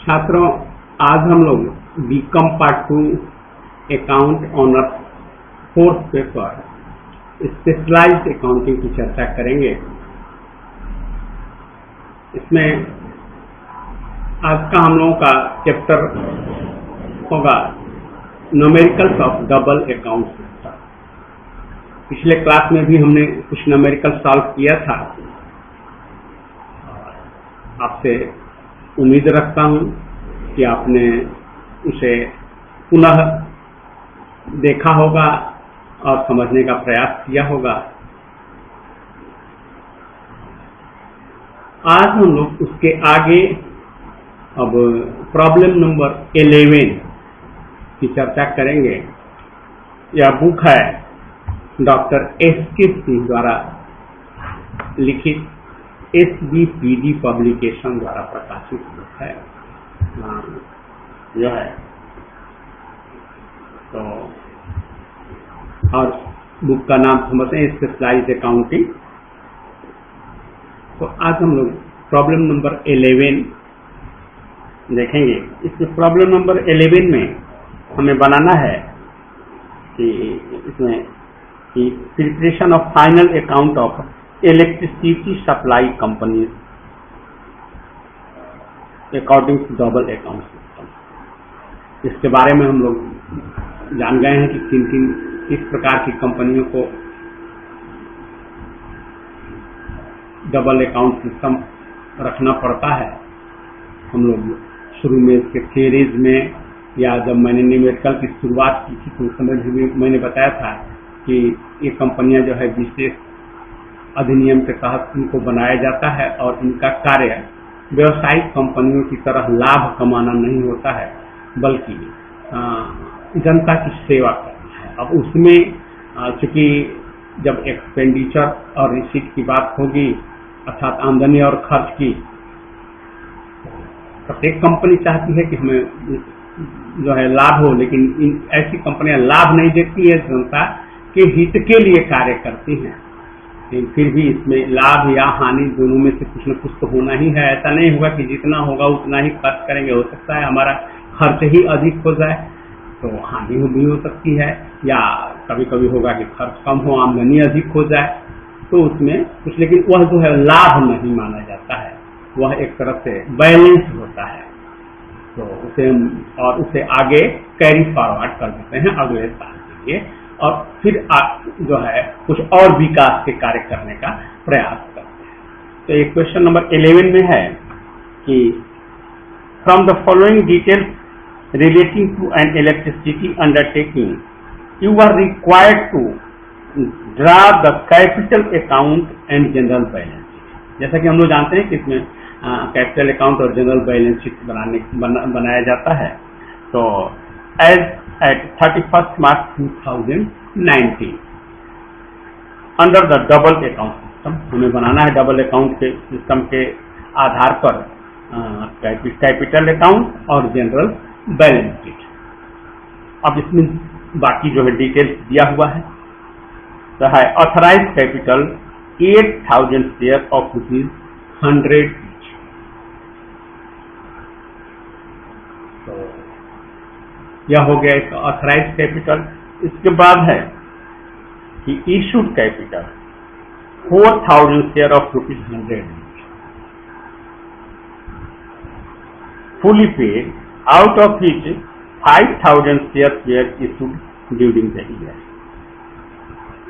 छात्रों, आज हम लोग BCom part 2 account honour fourth paper specialised accounting की चर्चा करेंगे। इसमें आज का हम लोगों का चैप्टर होगा numericals of double account system. पिछले क्लास में भी हमने कुछ न्यूमेरिकल सॉल्व किया था। आपसे उम्मीद रखता हूं कि आपने उसे पुनः देखा होगा और समझने का प्रयास किया होगा। आज हम लोग उसके आगे अब प्रॉब्लम नंबर 11 की चर्चा करेंगे। यह बुक है डॉक्टर एस.के. सिंह द्वारा लिखित SBPD पब्लिकेशन द्वारा प्रकाशित बुक है। यह है तो और बुक का नाम समझते हैं स्पेशलाइज्ड अकाउंटिंग। तो आज हम लोग प्रॉब्लम नंबर 11 देखेंगे। इसमें प्रॉब्लम नंबर 11 में हमें बनाना है कि इसमें कि preparation of final account of electricity supply company according to double account system. इसके बारे में हम लोग जान गए हैं कि किस प्रकार की कंपनियों को डबल अकाउंट सिस्टम रखना पड़ता है। हम लोग शुरू में इसके थियरीज में या जब मैंने न्यूमेरिकल की शुरुआत की थी तो उस समय भी मैंने बताया था कि ये कंपनियां जो है विशेष अधिनियम के तहत इनको बनाया जाता है और इनका कार्य व्यवसायिक कंपनियों की तरह लाभ कमाना नहीं होता है, बल्कि जनता की सेवा करना है। अब उसमें चूंकि जब एक्सपेंडिचर और रिसीट की बात होगी, अर्थात आमदनी और खर्च की, प्रत्येक कंपनी चाहती है कि हमें जो है लाभ हो, लेकिन ऐसी कंपनियां लाभ नहीं देती है, जनता के हित के लिए कार्य करती हैं। लेकिन फिर भी इसमें लाभ या हानि दोनों में से कुछ न कुछ तो होना ही है। ऐसा नहीं होगा कि जितना होगा उतना ही खर्च करेंगे। हो सकता है हमारा खर्च ही अधिक हो जाए तो हानि भी हो सकती है, या कभी कभी होगा कि खर्च कम हो आमदनी अधिक हो जाए तो उसमें कुछ, लेकिन वह जो है लाभ नहीं माना जाता है। वह एक तरह से बैलेंस होता है, तो उसे आगे कैरी फॉरवर्ड कर देते हैं अगले साल के लिए, और फिर जो है कुछ और विकास के कार्य करने का प्रयास करते हैं। तो एक क्वेश्चन नंबर 11 में है कि from the following details relating to an electricity undertaking you are required to draw the capital account and general balance sheet. जैसा कि हम लोग जानते हैं कि इसमें कैपिटल अकाउंट और जनरल बैलेंस शीट बनाया जाता है। तो as at 31 March 2019 under the double account system, हमें बनाना है डबल अकाउंट के सिस्टम के आधार पर कैपिटल अकाउंट और जनरल बैलेंस शीट। अब इसमें बाकी जो है डिटेल्स दिया हुआ है। तो है authorise capital 8,000 share of ₹100 each। तो यह हो गया इसका ऑथराइज कैपिटल। इसके बाद है कि issued capital 4,000 share of ₹100 each, fully paid, out of which 5,000 shares were issued during the year।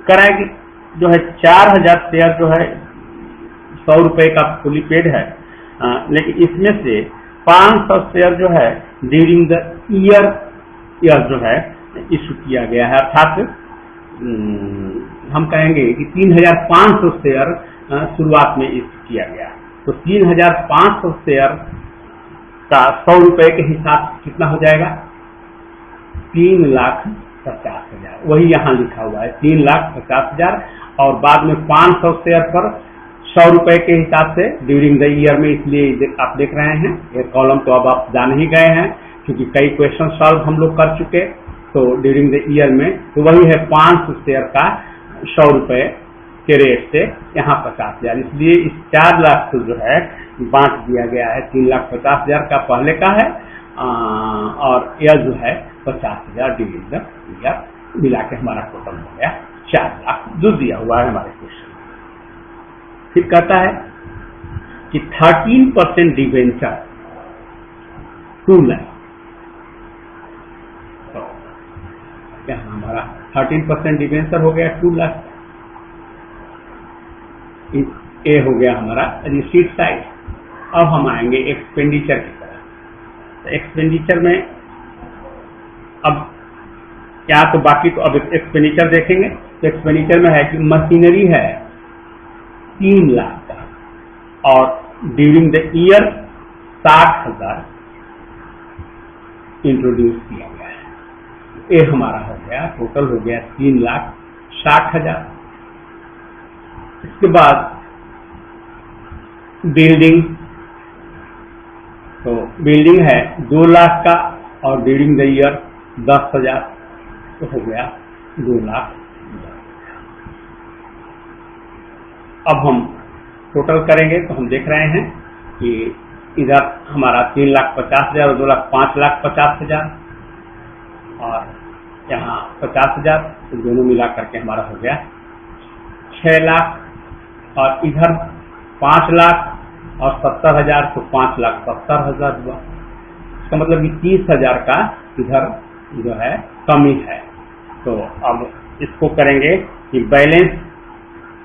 कराएगी जो है 4,000 शेयर जो है ₹100 का फुली पेड है, लेकिन इसमें से 500 शेयर जो है ड्यूरिंग द ईयर जो है इशू किया गया है। अर्थात हम कहेंगे कि 3,500 शेयर शुरुआत में इशू किया गया। तो 3,500 शेयर का ₹100 के हिसाब से कितना हो जाएगा? 3,50,000। वही यहाँ लिखा हुआ है 3,50,000, और बाद में 500 शेयर पर ₹100 के हिसाब से ड्यूरिंग द ईयर में। इसलिए आप देख रहे हैं ये कॉलम तो अब आप जान ही गए हैं, क्योंकि कई क्वेश्चन सॉल्व हम लोग कर चुके। तो ड्यूरिंग द ईयर में तो वही है 500 शेयर का ₹100 के रेट से यहाँ 50,000। इसलिए इस 4 लाख को जो है बांट दिया गया है। 3,50,000 का पहले का है और यह जो है 50,000 डिविजन ईयर मिला के हमारा टोटल हो गया 4 लाख जो दिया हुआ है हमारे क्वेश्चन। फिर कहता है कि 13% डिवेंचर 2 लाख, तो क्या हमारा 13% डिवेंचर हो गया 2 लाख। ये हो गया हमारा रिसीट साइड। अब हम आएंगे एक्सपेंडिचर की तरफ। तो एक्सपेंडिचर में अब क्या, तो बाकी तो अब एक्सपेंडिचर देखेंगे। तो एक्सपेंडिचर में है कि मशीनरी है 3 लाख का और ड्यूरिंग द ईयर 60,000 इंट्रोड्यूस किया गया है। ये हमारा हो गया टोटल हो गया 3,60,000। इसके बाद बिल्डिंग, तो बिल्डिंग है 2 लाख का और ड्यूरिंग द ईयर 10,000, तो हो गया 2 लाख। अब हम टोटल करेंगे तो हम देख रहे हैं कि इधर हमारा 3,50,000 और 2 लाख 5,50,000 और यहाँ 50,000, तो दोनों मिला करके हमारा हो गया 6 लाख और इधर 5 लाख और 70,000, तो 5,70,000 हुआ। इसका मतलब कि 30,000 का इधर जो है कमी है। तो अब इसको करेंगे कि balance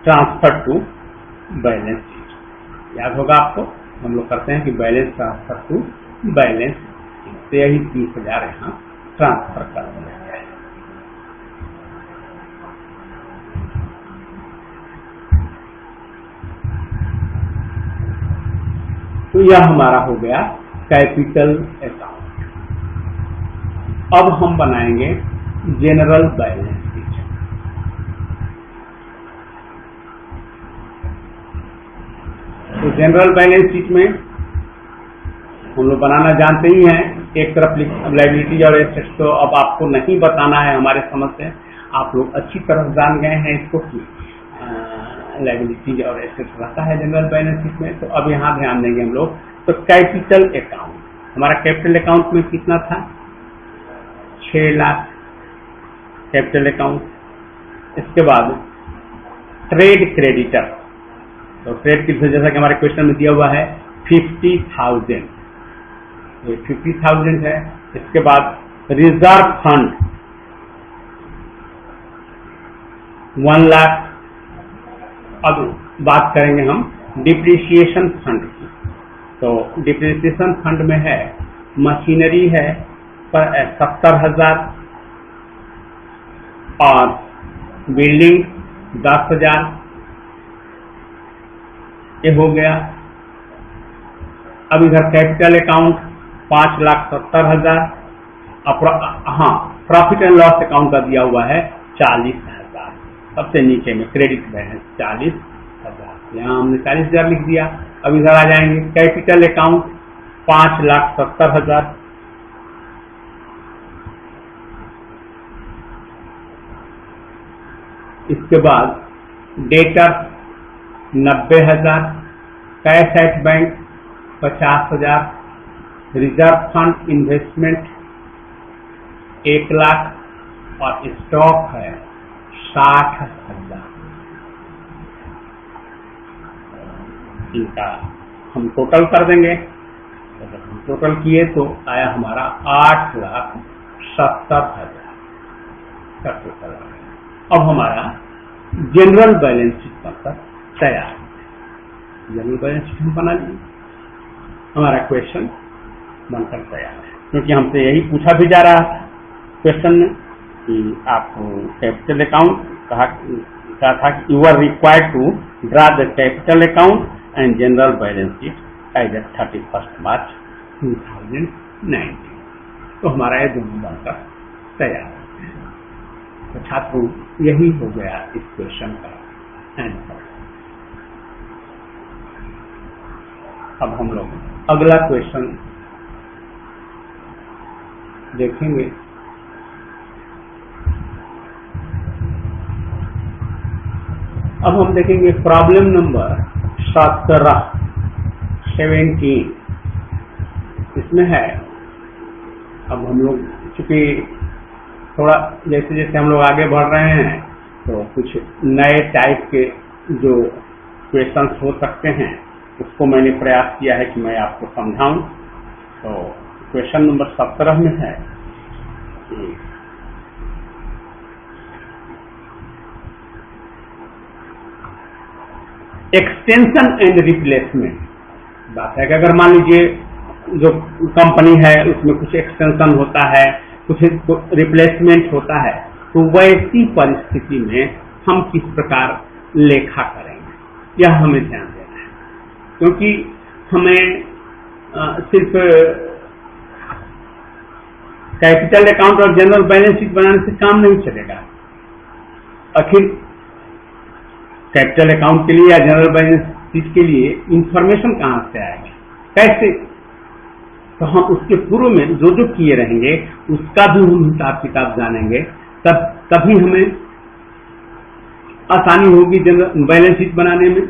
transfer to balance sheet. याद होगा आपको, हम लोग करते हैं कि balance transfer to balance sheet, तो यही 30,000 यहाँ ट्रांसफर कर दिया गया है। तो यह हमारा हो गया कैपिटल अकाउंट। अब हम बनाएंगे जनरल बैलेंस शीट। तो जनरल बैलेंस शीट में हम लोग बनाना जानते ही हैं। एक तरफ लायबिलिटी और एसेट्स, तो अब आपको नहीं बताना है हमारे समझ से, आप लोग अच्छी तरह जान गए हैं इसको कि लायबिलिटी और एसेट्स रहता है जनरल बैलेंस शीट में। तो अब यहाँ ध्यान देंगे हम लोग। तो कैपिटल अकाउंट, हमारा कैपिटल अकाउंट में कितना था 6 लाख कैपिटल अकाउंट। इसके बाद ट्रेड क्रेडिटर, तो ट्रेड क्रेडिटर जैसा कि हमारे क्वेश्चन में दिया हुआ है 50,000, ये 50,000 है। इसके बाद रिजर्व फंड 1 लाख। अब बात करेंगे हम डिप्रिसिएशन फंड की। तो डिप्रिसिएशन फंड में है मशीनरी है 70,000 और बिल्डिंग 10,000, ये हो गया। अब इधर कैपिटल अकाउंट 5,70,000, हाँ प्रॉफिट एंड लॉस अकाउंट का दिया हुआ है 40,000, सबसे नीचे में क्रेडिट बैलेंस 40,000, यहाँ हमने 40,000 लिख दिया। अब इधर आ जाएंगे कैपिटल अकाउंट 5,70,000, इसके बाद debtor 90,000, cash at bank 50,000, reserve fund investment 1 lakh और स्टॉक है 60,000। इनका हम टोटल कर देंगे। अगर हम टोटल किए तो आया हमारा 8,70,000 का टोटल आ गया। अब हमारा जनरल बैलेंस शीट बनकर तैयार है। जनरल बैलेंस शीट हम बना लिए, हमारा क्वेश्चन बनकर तैयार है। क्योंकि हमसे यही पूछा भी जा रहा था क्वेश्चन में कि आपको कैपिटल अकाउंट कहा था कि you are required to draw the capital account and general balance sheet as at 31 March 2019। तो हमारा ये दोनों बनकर तैयार है। तो छात्रों यही हो गया इस क्वेश्चन का आंसर। अब हम लोग अगला क्वेश्चन देखेंगे। अब हम देखेंगे प्रॉब्लम नंबर 17। 17 इसमें है। अब हम लोग चूंकि थोड़ा जैसे जैसे हम लोग आगे बढ़ रहे हैं तो कुछ नए टाइप के जो क्वेश्चंस हो सकते हैं उसको मैंने प्रयास किया है कि मैं आपको समझाऊं। तो क्वेश्चन नंबर 17 में है एक्सटेंशन एंड रिप्लेसमेंट। बात है कि अगर मान लीजिए जो कंपनी है उसमें कुछ एक्सटेंशन होता है, कुछ रिप्लेसमेंट होता है, तो वैसी परिस्थिति में हम किस प्रकार लेखा करेंगे यह हमें ध्यान देना है, क्योंकि हमें सिर्फ कैपिटल अकाउंट और जनरल बैलेंस शीट बनाने से काम नहीं चलेगा। आखिर कैपिटल अकाउंट के लिए या जनरल बैलेंस शीट के लिए इंफॉर्मेशन कहां से आएगा, कैसे? तो हम उसके पूर्व में जो जो किए रहेंगे उसका भी हम हिसाब किताब जानेंगे, तभी हमें आसानी होगी जनरल बैलेंस शीट बनाने में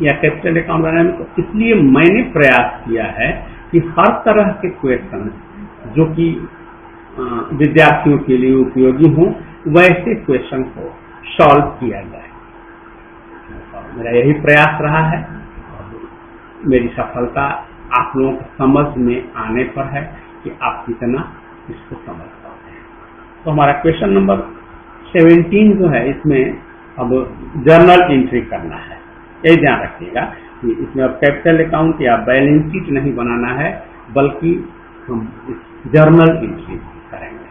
या कैपिटल अकाउंट बनाने में। तो इसलिए मैंने प्रयास किया है कि हर तरह के क्वेश्चन जो कि विद्यार्थियों के लिए उपयोगी हों वैसे क्वेश्चन को सॉल्व किया जाए। मेरा यही प्रयास रहा है। मेरी सफलता आप लोगों को समझ में आने पर है कि आप कितना इसको समझ पाते हैं। तो हमारा क्वेश्चन नंबर 17 जो है इसमें अब जर्नल एंट्री करना है। ये ध्यान रखिएगा कि इसमें अब कैपिटल अकाउंट या बैलेंस शीट नहीं बनाना है, बल्कि हम जर्नल एंट्री करेंगे।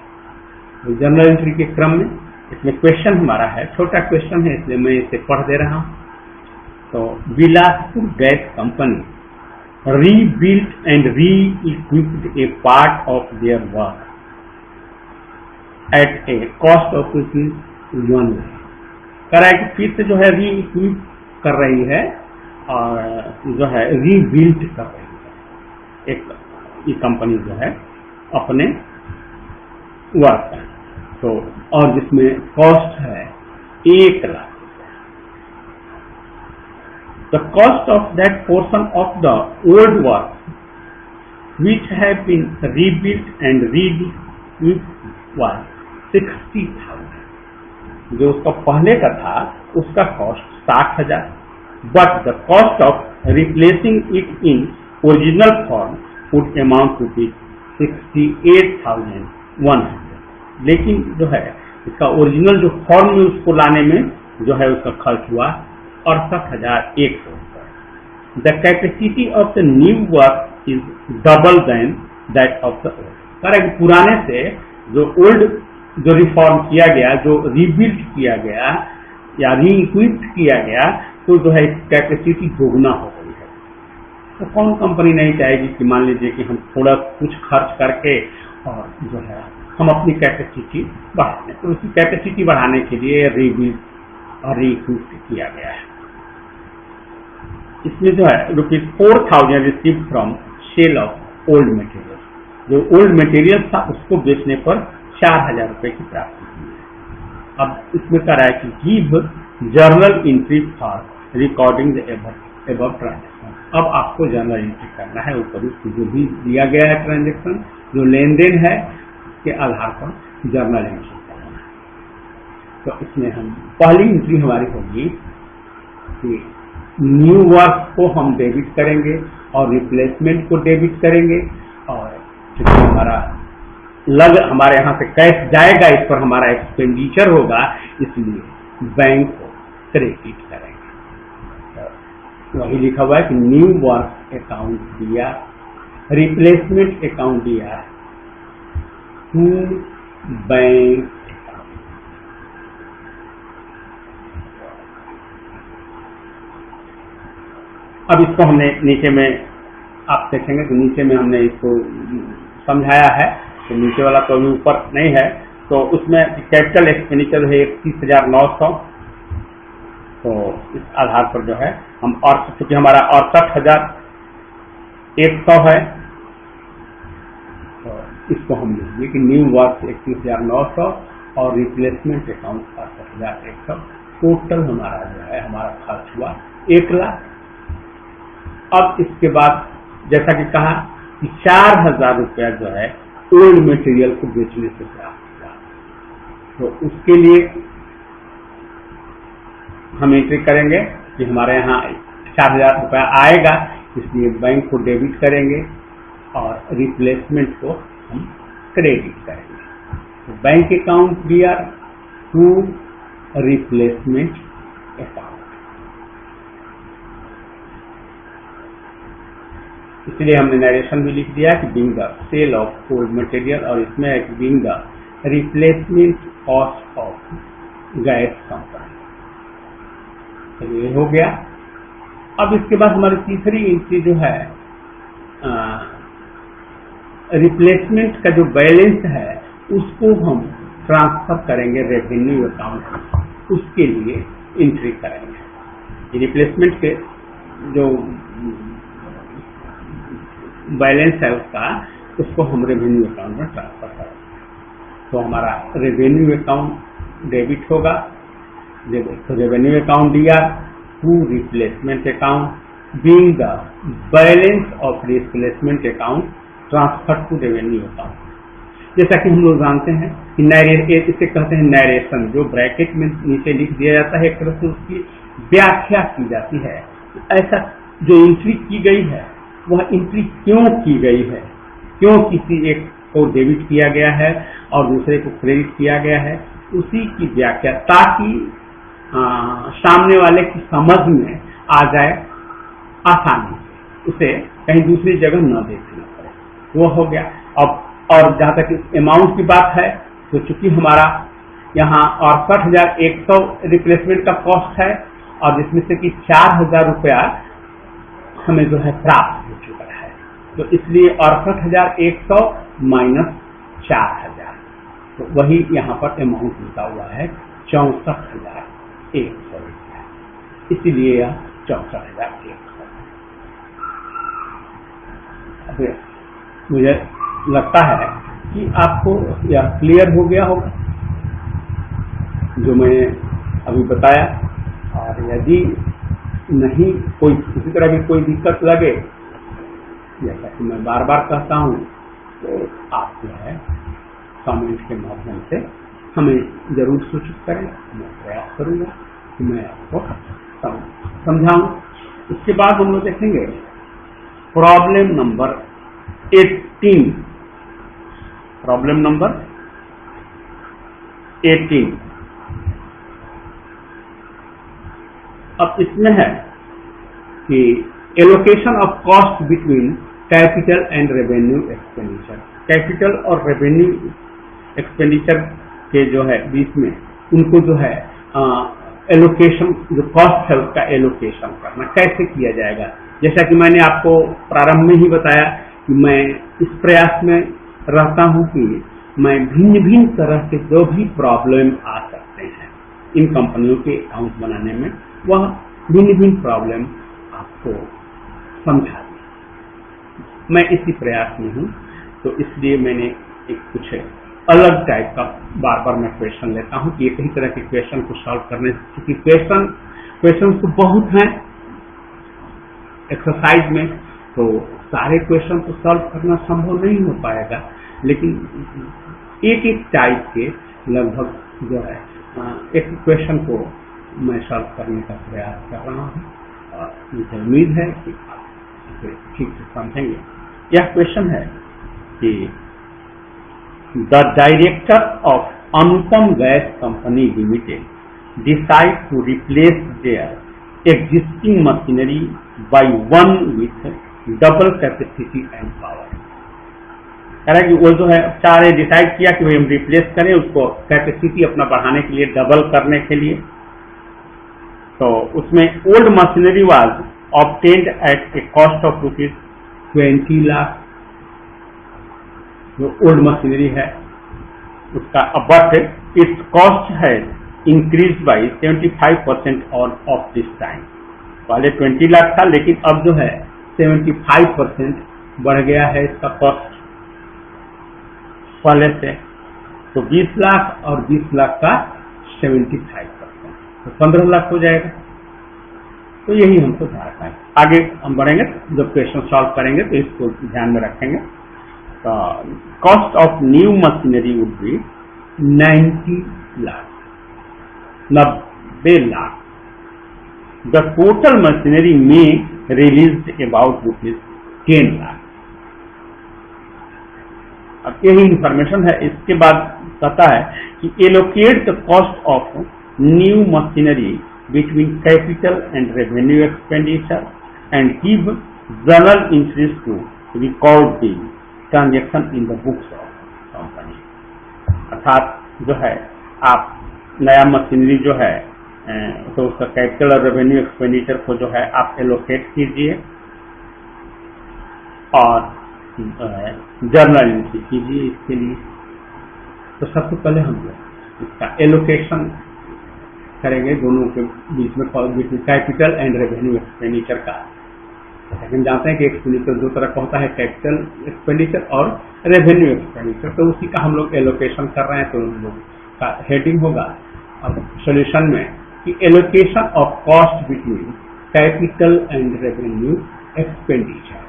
तो जर्नल एंट्री के क्रम में इसमें क्वेश्चन हमारा है, छोटा क्वेश्चन है इसलिए मैं इसे पढ़ दे रहा हूं। तो Bilaspur gas company rebuilt and re-equipped a part of their work at a cost of ₹1 lakh। कह रहा है कि फिर से जो है री-इक्विप कर रही है और जो है रीबिल्ड कर रही है एक ये कंपनी जो है अपने वर्क का। तो और जिसमें कॉस्ट है 1 lakh. The cost of that portion of the old work which have been rebuilt and re-equipped was 60,000। जो उसका पहले का था उसका cost 60,000, but the cost of replacing it in original form would amount to 68,100। लेकिन जो है इसका ओरिजिनल जो फॉर्म में उसको लाने में जो है उसका खर्च हुआ 68,100। The capacity of the new work is double than that of the old। Correct, पुराने से जो ओल्ड जो रिफॉर्म किया गया, जो रीबिल्ड किया गया या री-इक्विप्ड किया गया, तो जो है कैपेसिटी दोगुना हो गई है। तो कौन कंपनी नहीं चाहेगी कि मान लीजिए कि हम थोड़ा कुछ खर्च करके और जो है हम अपनी कैपेसिटी बढ़ा लें। तो उसी कैपेसिटी बढ़ाने के लिए रीबिल्ड और री-इक्विप्ड किया गया है। इसमें जो है ₹4,000 receive from sale of old material. जो ओल्ड मटेरियल था उसको बेचने पर 4,000 रुपए की प्राप्ति हुई है। अब इसमें कह रहा है कि give journal entry for recording the above transaction. अब आपको जर्नल एंट्री करना है, ऊपर जो भी दिया गया है ट्रांजेक्शन जो लेन देन है उसके आधार पर जर्नल एंट्री करना है। तो इसमें हम पहली एंट्री हमारी होगी कि न्यू वर्क को हम डेबिट करेंगे और रिप्लेसमेंट को डेबिट करेंगे, और चूंकि हमारे यहाँ से कैश जाएगा, इस पर हमारा एक्सपेंडिचर होगा, इसलिए बैंक को क्रेडिट करेंगे। तो वही लिखा हुआ है कि न्यू वर्क अकाउंट दिया, रिप्लेसमेंट अकाउंट दिया टू बैंक। अब इसको हमने नीचे में आप देखेंगे तो नीचे में हमने इसको समझाया है, तो नीचे वाला तो अभी ऊपर नहीं है। तो उसमें कैपिटल एक्सपेंडिचर है 31,900। तो इस आधार पर जो है हम, और चूंकि हमारा 68,100 है, तो इसको हम लिखिए कि न्यू वर्क 31,900 और रिप्लेसमेंट अकाउंट 68,100। टोटल हमारा जो है हमारा खर्च हुआ 1 लाख। अब इसके बाद जैसा कि कहा कि 4,000 रुपया जो है ओल्ड मटेरियल को बेचने से प्राप्त हुआ, तो उसके लिए हम एंट्री करेंगे कि हमारे यहाँ 4,000 रुपया आएगा, इसलिए बैंक को डेबिट करेंगे और रिप्लेसमेंट को हम क्रेडिट करेंगे। तो बैंक अकाउंट दिया टू रिप्लेसमेंट अकाउंट, इसलिए हमने नरेशन भी लिख दिया कि being the sale of old material, और इसमें है कि being the replacement cost of gas company. तो ये हो गया। अब इसके बाद हमारी तीसरी एंट्री जो है रिप्लेसमेंट का जो बैलेंस है उसको हम ट्रांसफर करेंगे रेवेन्यू अकाउंट, उसके लिए एंट्री करेंगे। रिप्लेसमेंट के जो बैलेंस है उसको हम रेवेन्यू अकाउंट में ट्रांसफर करेंगे। तो हमारा रेवेन्यू अकाउंट डेबिट होगा, तो रेवेन्यू अकाउंट दिया to replacement account being the balance of replacement account transfer to revenue account. जैसा कि हम लोग जानते हैं कि इसे कहते हैं नरेशन, जो ब्रैकेट में नीचे लिख दिया जाता है, एक तरह से उसकी व्याख्या की जाती है। ऐसा जो एंट्री की गई है वह एंट्री क्यों की गई है, क्यों किसी एक को डेबिट किया गया है और दूसरे को क्रेडिट किया गया है, उसी की व्याख्या, ताकि सामने वाले की समझ में आ जाए आसानी से, उसे कहीं दूसरी जगह न देखना पड़े। वो हो गया। अब और जहाँ तक अमाउंट की बात है, तो चूंकि हमारा यहाँ 68,100 रिप्लेसमेंट का कॉस्ट है और जिसमें से कि 4,000 रुपया हमें जो है प्राप्त हो चुका है, तो इसलिए 68,100 माइनस 4,000, तो वही यहाँ पर अमाउंट लिखा हुआ है 64,100 रुपया, इसीलिए यह 64,100। मुझे लगता है कि आपको यह क्लियर हो गया होगा जो मैंने अभी बताया, और यदि नहीं कोई किसी तरह की कोई दिक्कत लगे, जैसा कि मैं बार बार कहता हूँ, तो आप जो है कमेंट के माध्यम से हमें जरूर सूचित करें। मैं प्रयास करूँगा कि मैं आपको समझाऊँ। उसके बाद हम लोग देखेंगे प्रॉब्लम नंबर 18। Problem number 18। अब इसमें है कि allocation of cost between capital and revenue expenditure. Capital और रेवेन्यू एक्सपेंडिचर के जो है बीच में उनको जो है एलोकेशन, जो कॉस्ट है उसका एलोकेशन करना कैसे किया जाएगा। जैसा कि मैंने आपको प्रारंभ में ही बताया कि मैं इस प्रयास में रहता हूं कि मैं भिन्न भिन्न तरह के जो भी प्रॉब्लम आ सकते हैं इन कंपनियों के अकाउंट बनाने में, वह भिन्न भिन्न प्रॉब्लम आपको समझा दी। मैं इसी प्रयास में हूँ, तो इसलिए मैंने एक कुछ अलग टाइप का बार बार मैं क्वेश्चन लेता हूँ कि एक ही तरह के क्वेश्चन को सॉल्व करने से, क्योंकि क्वेश्चन तो बहुत हैं एक्सरसाइज में, तो सारे क्वेश्चन को सॉल्व करना संभव नहीं हो पाएगा, लेकिन एक एक टाइप के लगभग जो है एक क्वेश्चन को मैं सॉल्व करने का प्रयास कर रहा हूँ, और मुझे उम्मीद है कि आप इसे ठीक से समझेंगे। यह क्वेश्चन है कि the director of Anupam gas company limited decide to replace their existing machinery by one with double capacity and power. कह रहा है कि वो जो है चाह रहे, डिसाइड किया कि भाई हम रिप्लेस करें उसको, कैपेसिटी अपना बढ़ाने के लिए, डबल करने के लिए। तो उसमें old machinery was obtained at a cost of ₹20 lakh, जो ओल्ड मशीनरी है उसका, बट इट्स कॉस्ट है increase by 75% of this time. पहले 20 लाख था, लेकिन अब जो है 75% बढ़ गया है इसका कॉस्ट पहले से। तो 20 लाख और 20 लाख का 75%, तो 15 लाख हो जाएगा। तो यही हमको ध्यान रखना है। आगे हम बढ़ेंगे, जब क्वेश्चन सॉल्व करेंगे तो इसको ध्यान में रखेंगे। तो cost of new machinery would be 90 lakh, 90 lakh. The total machinery में रिलीज अबाउट ₹10 लाख। अब यही इंफॉर्मेशन है। इसके बाद कहता है कि allocate the cost of new machinery between capital and revenue expenditure and give journal entries to record the transaction in the books of company। अर्थात जो है आप नया मशीनरी जो है तो उसका कैपिटल और रेवेन्यू एक्सपेंडिचर को जो है आप एलोकेट कीजिए और जर्नल एंट्री कीजिए इसके लिए। तो सबसे पहले हम लोग इसका एलोकेशन करेंगे दोनों के बीच में कैपिटल एंड रेवेन्यू एक्सपेंडिचर का। हम जानते हैं कि एक्सपेंडिचर दो तरह का होता है, कैपिटल एक्सपेंडिचर और रेवेन्यू एक्सपेंडिचर। तो उसी का हम लोग एलोकेशन कर रहे हैं। तो हम लोग का हेडिंग होगा अब सोल्यूशन में कि allocation of cost between capital and revenue expenditure.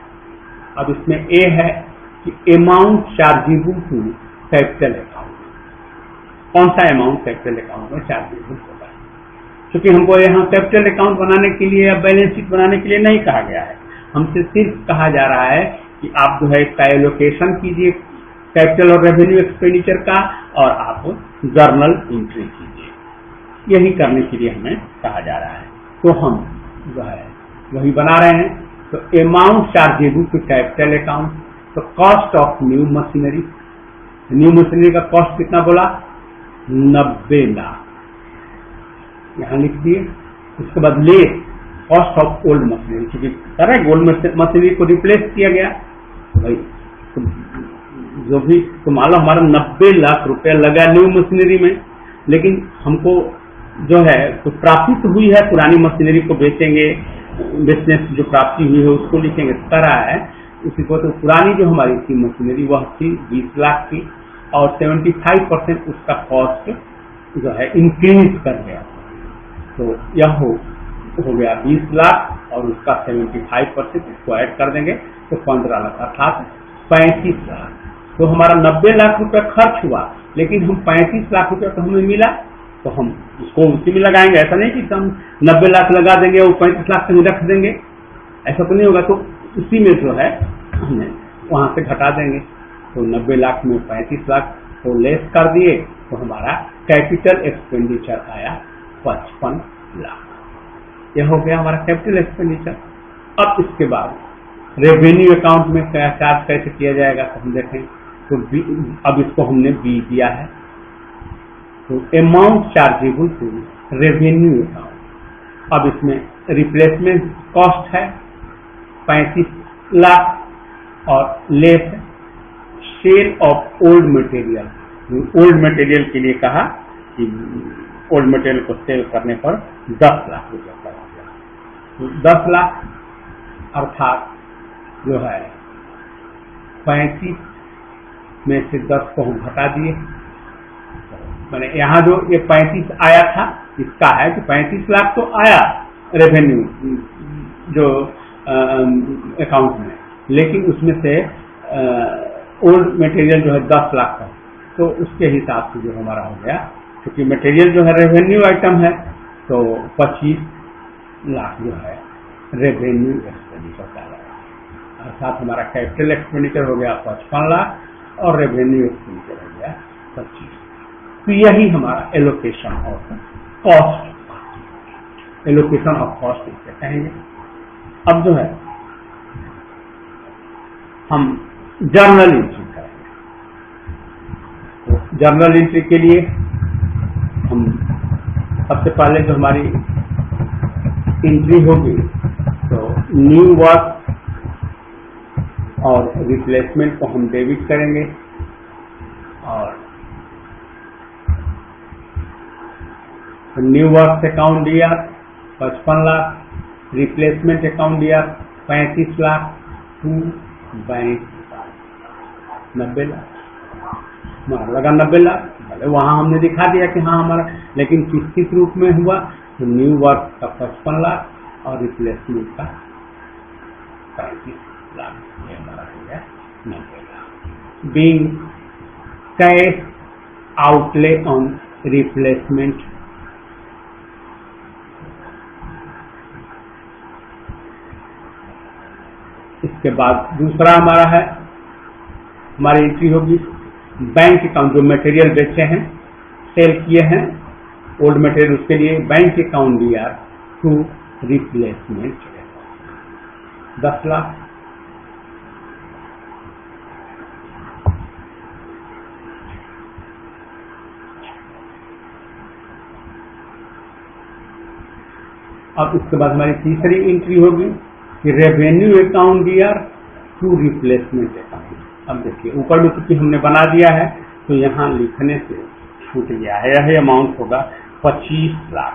अब इसमें ए है कि amount chargeable to capital account. कौन सा अमाउंट कैपिटल अकाउंट में चार्जेबल होगा, क्योंकि हमको यहाँ कैपिटल अकाउंट बनाने के लिए या बैलेंस शीट बनाने के लिए नहीं कहा गया है। हमसे सिर्फ कहा जा रहा है कि आप जो है इसका एलोकेशन कीजिए कैपिटल और रेवेन्यू एक्सपेंडिचर का और आप जर्नल एंट्री कीजिए। यही करने के लिए हमें कहा जा रहा है। तो हम जो है वही बना रहे हैं। तो amount chargeable to capital account, तो cost of new machinery, new machinery का कॉस्ट कितना बोला, 90 लाख, यहाँ लिख दिए। उसके बाद ले कॉस्ट ऑफ ओल्ड मशीनरी, क्योंकि करेक्ट ओल्ड मशीनरी को रिप्लेस किया गया भाई। तो जो भी तो मान लो हमारा 90 लाख रुपया लगा न्यू मशीनरी में, लेकिन हमको जो है तो प्राप्ति तो हुई है, पुरानी मशीनरी को बेचेंगे, बेचने से जो प्राप्ति हुई है उसको लिखेंगे। तरह है उसी को। तो पुरानी जो हमारी थी मशीनरी वह थी 20 लाख की और 75% उसका कॉस्ट जो है इंक्रीज कर गया। तो यह हो गया 20 लाख और उसका 75% इसको ऐड कर देंगे तो 15 लाख अर्थात 35 लाख। तो हमारा 90 लाख रुपया खर्च हुआ, लेकिन हम 35 लाख रुपया तो हमें मिला, तो हम उसको उसी में लगाएंगे। ऐसा नहीं कि हम 90 लाख लगा देंगे और 35 लाख से रख देंगे, ऐसा तो नहीं होगा। तो उसी में जो है हमने वहां से घटा देंगे। तो 90 लाख में 35 लाख को लेस कर दिए तो हमारा कैपिटल एक्सपेंडिचर आया 55 लाख। यह हो गया हमारा कैपिटल एक्सपेंडिचर। अब इसके बाद रेवेन्यू अकाउंट में क्या चार्ज कैसे किया जाएगा तो हम देखें। तो अब इसको हमने बी दिया है। तो amount chargeable to revenue account. अब इसमें रिप्लेसमेंट कॉस्ट है 35 लाख और less sale of old material. Old material के लिए कहा कि ओल्ड मटेरियल को सेल करने पर 10 लाख रुपया पड़ा गया। तो 10 लाख अर्थात जो है 35 में से 10 को हम घटा दिए। मैंने यहाँ जो ये 35 आया था इसका है कि 35 लाख तो आया रेवेन्यू जो अकाउंट में, लेकिन उसमें से ओल्ड मटेरियल जो है 10 लाख का, तो उसके हिसाब से जो हमारा हो गया, क्योंकि मटेरियल जो है रेवेन्यू आइटम है तो 25 लाख जो है रेवेन्यू एक्सपेंडिचर का लगा। अर्थात हमारा कैपिटल एक्सपेंडिचर हो गया 55 लाख और रेवेन्यू एक्सपेंडिचर हो गया 25। तो यही हमारा allocation of cost, allocation of cost इसे कहेंगे। अब जो है हम जर्नल एंट्री करेंगे। तो जर्नल एंट्री के लिए हम सबसे पहले जो हमारी एंट्री होगी तो न्यू वर्क और रिप्लेसमेंट को हम डेबिट करेंगे और न्यू वर्क अकाउंट दिया 55 लाख, रिप्लेसमेंट अकाउंट दिया 35 लाख, टू बैंक 90 लाख, हमारा लगा 90 लाख। भले वहाँ हमने दिखा दिया कि हाँ हमारा, लेकिन किस किस रूप में हुआ तो न्यू वर्क का 55 लाख और रिप्लेसमेंट का 35 लाख, ये हमारा हो गया 90 lakh. Being cash outlay on replacement, इसके बाद दूसरा हमारा है, हमारी एंट्री होगी बैंक अकाउंट, जो मटेरियल बेचे हैं, सेल किए हैं ओल्ड मटेरियल, उसके लिए बैंक अकाउंट दिया टू रिप्लेसमेंट 10 लाख। अब इसके बाद हमारी तीसरी एंट्री होगी कि रेवेन्यू अकाउंट दिया टू रिप्लेसमेंट अकाउंट। अब देखिए ऊपर में क्योंकि हमने बना दिया है तो यहाँ लिखने से छूट गया है, यह अमाउंट होगा 25 लाख।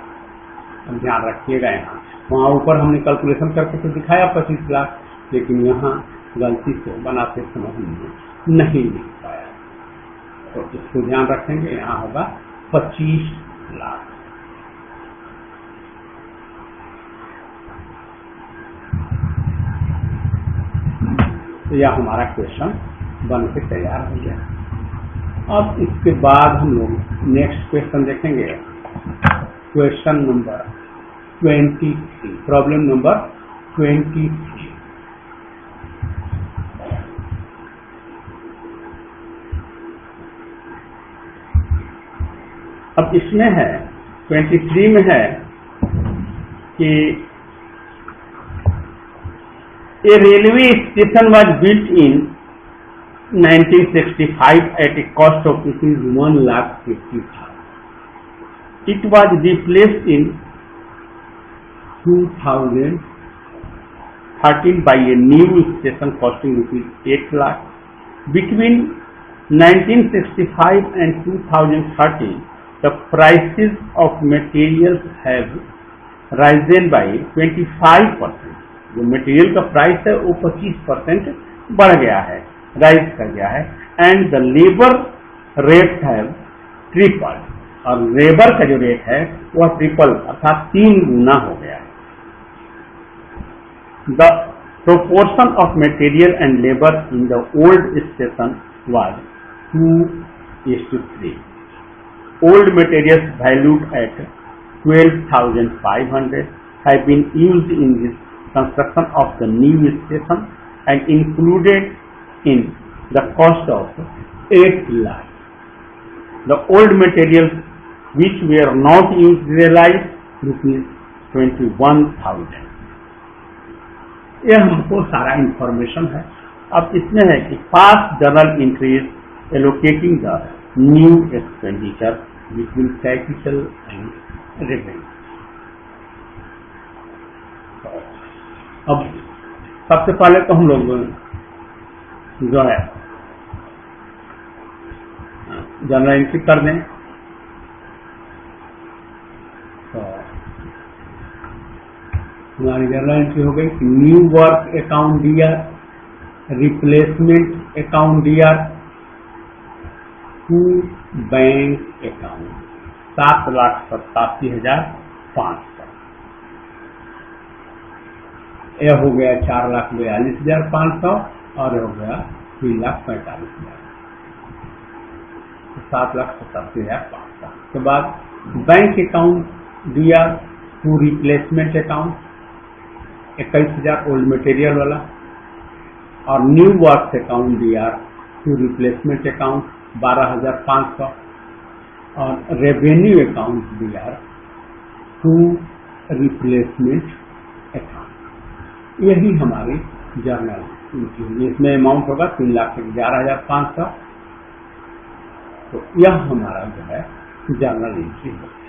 अब ध्यान रखिएगा, यहाँ वहाँ ऊपर हमने कैलकुलेशन करके तो दिखाया 25 लाख, लेकिन यहाँ गलती से बनाते समय हमने नहीं लिख पाया, तो इसको ध्यान रखेंगे, यहाँ होगा 25 लाख। तो यह हमारा क्वेश्चन बन के तैयार हो गया। अब इसके बाद हम लोग नेक्स्ट क्वेश्चन देखेंगे, क्वेश्चन नंबर 23, प्रॉब्लम नंबर 23। अब इसमें है 23 में है कि a railway station was built in 1965 at a cost of ₹1,50,000. It was replaced in 2013 by a new station costing ₹8 lakh. Between 1965 and 2013, the prices of materials have risen by 25%. जो material का price है वो 25% बढ़ गया है, rise कर गया है, एंड द लेबर रेट है ट्रिपल, और लेबर का जो रेट है वह ट्रिपल अर्थात 3 गुना हो गया है। The proportion of material and labour in the old station was 2:3। Old materials valued at 12,500 have been used in this construction of the new station and included in the cost of 8 lakh. The old materials which were not used realized ₹21,000. यह हमको सारा information है। अब इसमें है कि past journal entries allocating the new expenditure between capital and revenue. अब सबसे पहले तो हम लोग जो है जर्नल एंट्री कर दें, तो हमारी जर्नल एंट्री हो गई कि न्यू वर्क अकाउंट दिया, रिप्लेसमेंट अकाउंट दिया टू बैंक अकाउंट 7,87,500। यह हो गया 4,42,500 और यह हो गया 3,45,000, 7,87,500। के बाद बैंक अकाउंट दिया to replacement account 21,000 old material वाला, और न्यू वर्क अकाउंट दिया टू रिप्लेसमेंट अकाउंट 12,500, और रेवेन्यू अकाउंट दिया टू रिप्लेसमेंट अकाउंट। यही हमारी जर्नल एंट्री होगी। इसमें अमाउंट होगा 3,11,500। तो यह हमारा जो है जर्नल एंट्री होगी।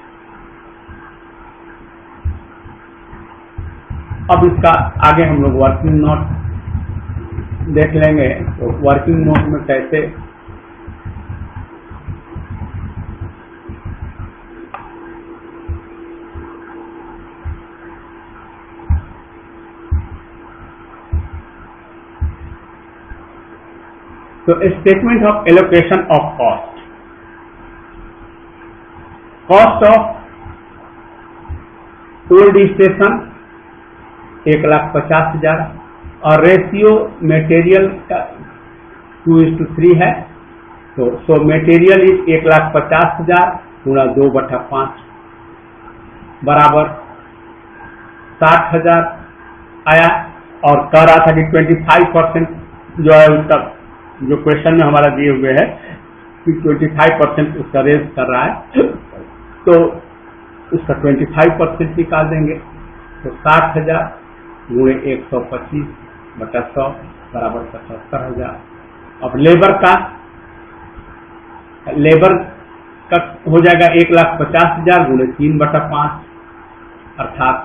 अब इसका आगे हम लोग वर्किंग नोट देख लेंगे। तो वर्किंग नोट में कैसे तो statement of allocation of cost. Cost of old station 1,50,000 और रेशियो मटेरियल का 2:3 है। तो सो मटेरियल इज 1,50,000 गुणा 2/5 बराबर 60,000 आया। और कह रहा था कि 25% जो है उसका, जो क्वेश्चन में हमारा दिए हुए है कि 25% उसका रेज कर रहा है, तो उसका 25% निकाल देंगे। तो 60,000 गुणे 125/100 बराबर 75,000। अब लेबर का हो जाएगा 1,50,000 गुणे 3/5 अर्थात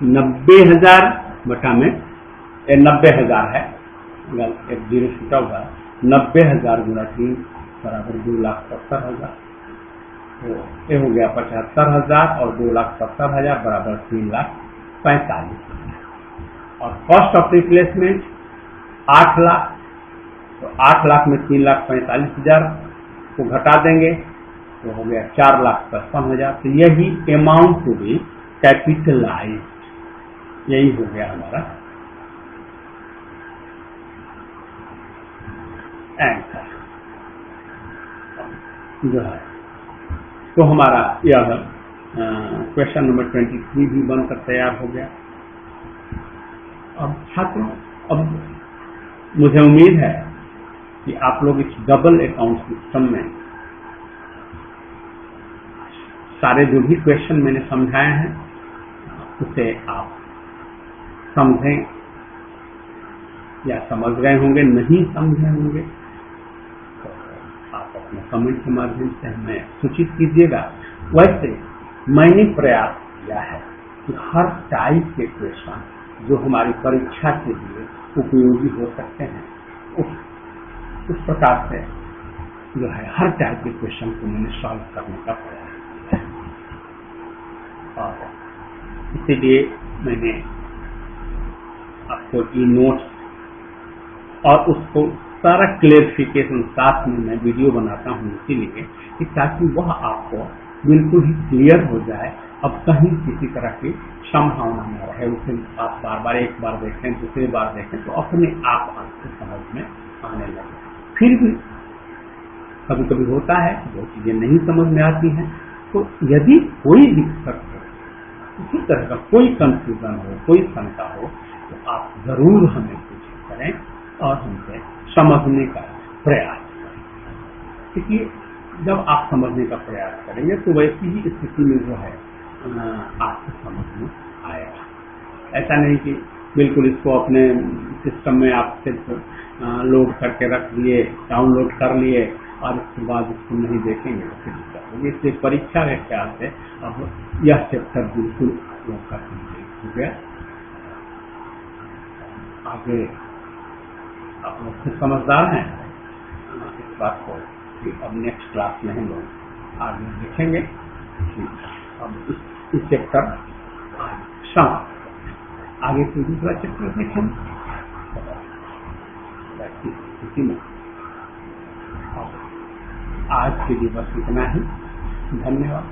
90,000 बटा में 90,000 है, एक 0 छूटा हुआ, 90,000 गुणा 3 बराबर 2,70,000। तो ये हो गया 75,000 और 2,70,000 बराबर 3,45,000। और कॉस्ट ऑफ रिप्लेसमेंट 8 लाख, तो 8 लाख में 3,45,000 को घटा देंगे तो हो गया 4,55,000। तो यही अमाउंट टू बी कैपिटलाइज, यही हो गया हमारा आंसर जो है। तो हमारा यह क्वेश्चन नंबर 23 भी बनकर तैयार हो गया। अब छात्रों, अब मुझे उम्मीद है कि आप लोग इस डबल अकाउंट सिस्टम में सारे जो भी क्वेश्चन मैंने समझाए हैं उसे आप समझें या समझ गए होंगे, नहीं समझे होंगे तो आप अपने कमेंट के माध्यम से हमें सूचित कीजिएगा। वैसे मैंने प्रयास किया है कि हर टाइप के क्वेश्चन जो हमारी परीक्षा के लिए उपयोगी हो सकते हैं उस प्रकार से जो है हर टाइप के क्वेश्चन को मैंने सॉल्व करने का प्रयास किया है। और इसीलिए मैंने आपको ई नोट्स और उसको सारा क्लेरिफिकेशन साथ में मैं वीडियो बनाता हूँ इसीलिए कि ताकि वह आपको बिल्कुल ही क्लियर हो जाए। अब कहीं किसी तरह की संभावना न रहे, उसे आप बार बार एक बार देखें, दूसरी बार देखें तो अपने आप आपको समझ में आने लगे। फिर भी कभी कभी होता है वो चीजें नहीं समझ में आती हैं, तो यदि कोई दिक्कत हो, किसी तरह का कोई कंफ्यूजन हो, कोई शंका हो तो आप जरूर हमें पूछा करें और हमसे समझने का प्रयास करें। क्योंकि जब आप समझने का प्रयास करेंगे तो वैसी ही स्थिति में जो है आपको समझ में आएगा। ऐसा नहीं कि बिल्कुल इसको अपने सिस्टम में आप सिर्फ लोड करके रख दिए, डाउनलोड कर लिए और उसके बाद इसको नहीं देखेंगे तो फिर दिक्कत होगी। इसलिए परीक्षा के ख्याल से अब यह चैप्टर बिल्कुल लोग का हो गया। आगे आप लोग खुद समझदार हैं इस बात को कि अब नेक्स्ट क्लास में हम लोग आगे देखेंगे कि अब इस चैप्टर समाप्त, आगे कोई दूसरा चैप्टर देखेंगे। इसी में आज के लिए बस इतना ही। धन्यवाद।